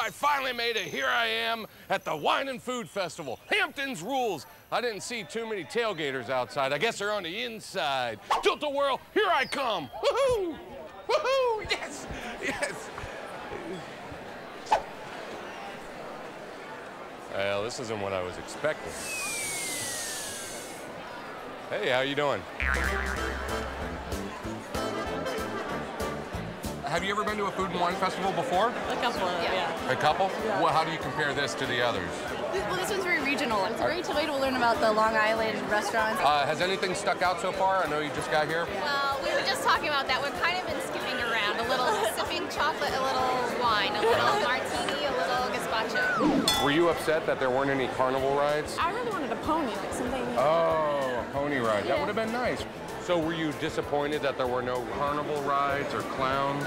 I finally made it. Here I am at the Wine and Food Festival. Hamptons rules. I didn't see too many tailgaters outside. I guess they're on the inside. Tilt-a-whirl, here I come. Woohoo! Woohoo! Yes! Yes! Well, this isn't what I was expecting. Hey, how you doing? Have you ever been to a food and wine festival before? A couple, yeah. A couple? Yeah. Well, how do you compare this to the others? Well, this one's very regional. It's a great way to learn about the Long Island restaurants. Has anything stuck out so far? I know you just got here. Well, we were just talking about that. We've kind of been skipping around. A little sipping chocolate, a little wine, a little martini, a little gazpacho. Were you upset that there weren't any carnival rides? I really wanted a pony, like something. Oh, a pony ride. That would have been nice. So were you disappointed that there were no carnival rides or clowns?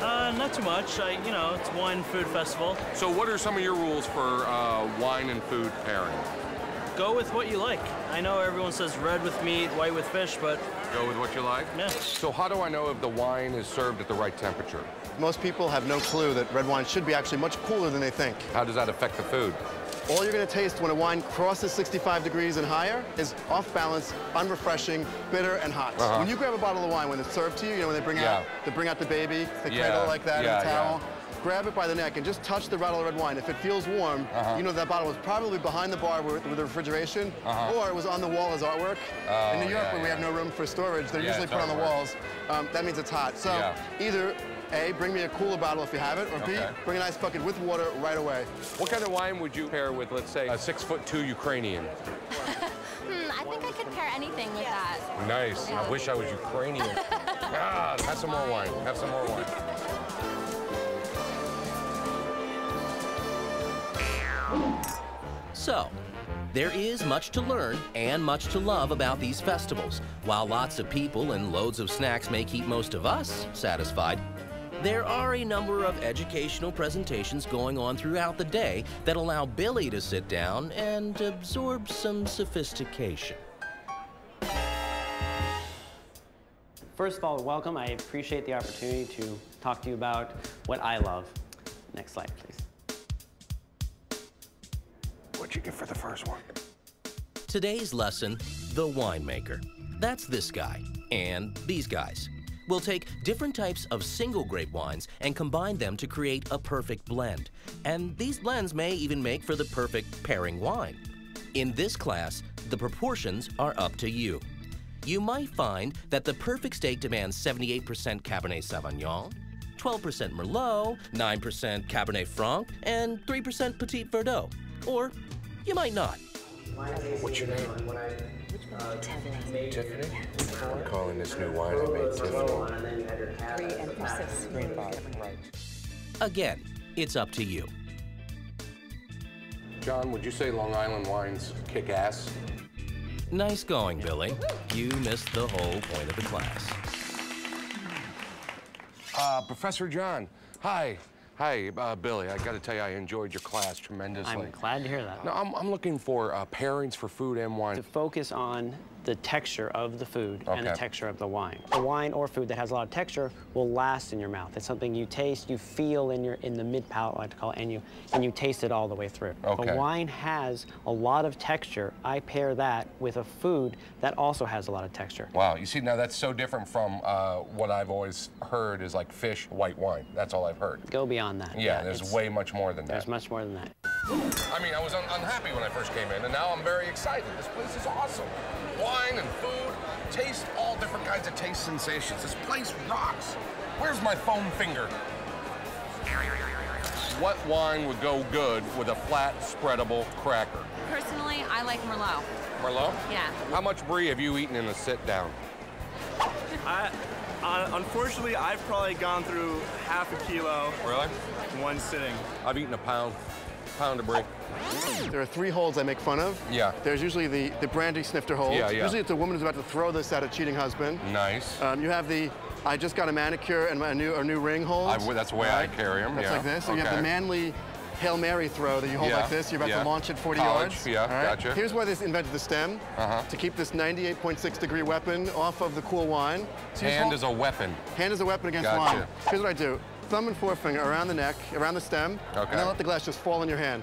Not too much. You know, it's wine food festival. So what are some of your rules for wine and food pairing? Go with what you like. I know everyone says red with meat, white with fish, but... Go with what you like? Yeah. So how do I know if the wine is served at the right temperature? Most people have no clue that red wine should be actually much cooler than they think. How does that affect the food? All you're going to taste when a wine crosses 65 degrees and higher is off balance, unrefreshing, bitter, and hot. When you grab a bottle of wine, when it's served to you, you know, when they bring out the baby, the cradle like that, and the towel, grab it by the neck and just touch the bottle of red wine. If it feels warm, you know that bottle was probably behind the bar with the refrigeration, or it was on the wall as artwork. In New York, where we have no room for storage, they're usually put on the walls. That means it's hot. So either A, bring me a cooler bottle if you have it, or B, bring an ice bucket with water right away. What kind of wine would you pair with, let's say, a 6'2" Ukrainian? I think I could pair anything with that. Nice. I wish I was Ukrainian. Have some more wine. Have some more wine. So, there is much to learn and much to love about these festivals. While lots of people and loads of snacks may keep most of us satisfied, there are a number of educational presentations going on throughout the day that allow Billy to sit down and absorb some sophistication. First of all, welcome. I appreciate the opportunity to talk to you about what I love. Next slide, please. What'd you get for the first one? Today's lesson, the winemaker. That's this guy and these guys. We'll take different types of single grape wines and combine them to create a perfect blend. And these blends may even make for the perfect pairing wine. In this class, the proportions are up to you. You might find that the perfect steak demands 78% Cabernet Sauvignon, 12% Merlot, 9% Cabernet Franc, and 3% Petit Verdot. Or you might not. What's your name? Tiffany? I'm calling this new wine I made Tiffany. 3 emphasis. Right. Again, it's up to you. John, would you say Long Island wines kick ass? Nice going, Billy. You missed the whole point of the class. Professor John, hi. Hi, Billy. I got to tell you, I enjoyed your class tremendously. I'm glad to hear that. Now, I'm looking for pairings for food and wine. To focus on the texture of the food and the texture of the wine. A wine or food that has a lot of texture will last in your mouth. It's something you taste, you feel in the mid palate, I like to call it, and you taste it all the way through. If a wine has a lot of texture, I pair that with a food that also has a lot of texture. Wow, you see, now that's so different from what I've always heard is like fish, white wine. That's all I've heard. Go beyond that. Yeah, there's way much more than that. There's much more than that. I mean, I was unhappy when I first came in, and now I'm very excited. This place is awesome. Wine and food, taste all different kinds of taste sensations. This place rocks. Where's my foam finger? What wine would go good with a flat, spreadable cracker? Personally, I like Merlot. Merlot? Yeah. How much brie have you eaten in a sit down? Unfortunately, I've probably gone through half a kilo. Really? In one sitting. I've eaten a pound of brie. There are 3 holds I make fun of. Yeah. There's usually the brandy snifter hold. Yeah, yeah. Usually it's a woman who's about to throw this at a cheating husband. Nice. You have the I just got a manicure and a new ring hold. That's the way I carry them. That's like this. So you have the manly Hail Mary throw that you hold like this. You're about to launch it 40 yards. Yeah, gotcha. Here's why they invented the stem, to keep this 98.6 degree weapon off of the cool wine. So hand is a weapon. Hand is a weapon against wine. Here's what I do. thumb and forefinger around the neck, around the stem, and then let the glass just fall in your hand.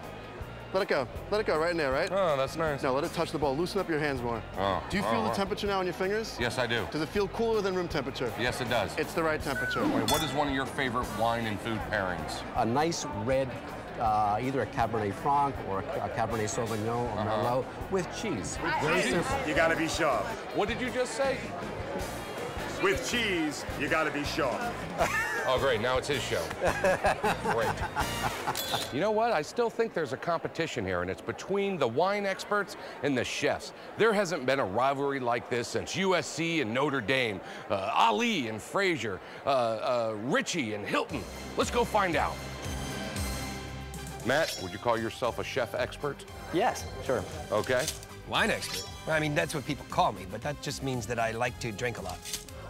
Let it go. Let it go right in there, right? Oh, that's nice. No, let it touch the bowl. Loosen up your hands more. Oh. Do you feel the temperature now on your fingers? Yes, I do. Does it feel cooler than room temperature? Yes, it does. It's the right temperature. Wait, what is one of your favorite wine and food pairings? A nice red, either a Cabernet Franc or a Cabernet Sauvignon or Merlot with cheese. Very simple. You gotta be sharp. What did you just say? With cheese, you gotta be sharp. Oh, great, now it's his show. Great. You know what? I still think there's a competition here, and it's between the wine experts and the chefs. There hasn't been a rivalry like this since USC and Notre Dame, Ali and Frazier, Ritchie and Hilton. Let's go find out. Matt, would you call yourself a chef expert? Yes, sure. Okay. Wine expert? I mean, that's what people call me, but that just means that I like to drink a lot.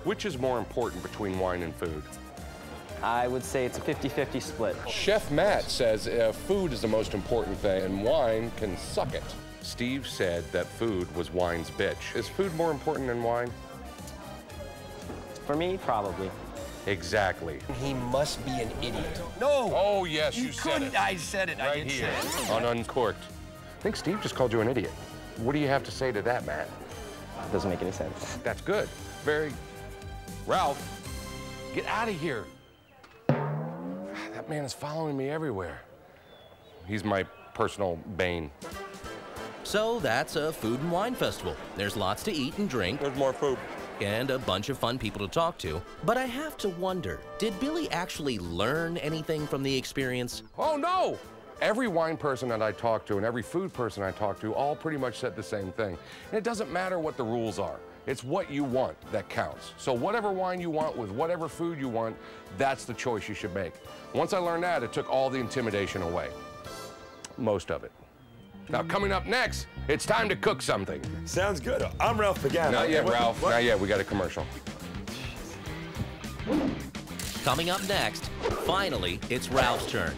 Which is more important between wine and food? I would say it's a 50-50 split. Chef Matt says food is the most important thing, and wine can suck it. Steve said that food was wine's bitch. Is food more important than wine? For me, probably. Exactly. He must be an idiot. No! Oh, yes, you said it. I said it. Right I did here, say it. on Uncorked. I think Steve just called you an idiot. What do you have to say to that, Matt? Doesn't make any sense. That's good. Very... Ralph, get out of here. That man is following me everywhere. He's my personal bane. So that's a food and wine festival. There's lots to eat and drink. There's more food. And a bunch of fun people to talk to. But I have to wonder, did Billy actually learn anything from the experience? Oh, no! Every wine person that I talk to and every food person I talk to all pretty much said the same thing. And it doesn't matter what the rules are. It's what you want that counts. So whatever wine you want with whatever food you want, that's the choice you should make. Once I learned that, it took all the intimidation away. Most of it. Now, coming up next, it's time to cook something. Sounds good. I'm Ralph Pagano. Not yet, Ralph. Not yet. We got a commercial. Coming up next, finally, it's Ralph's turn.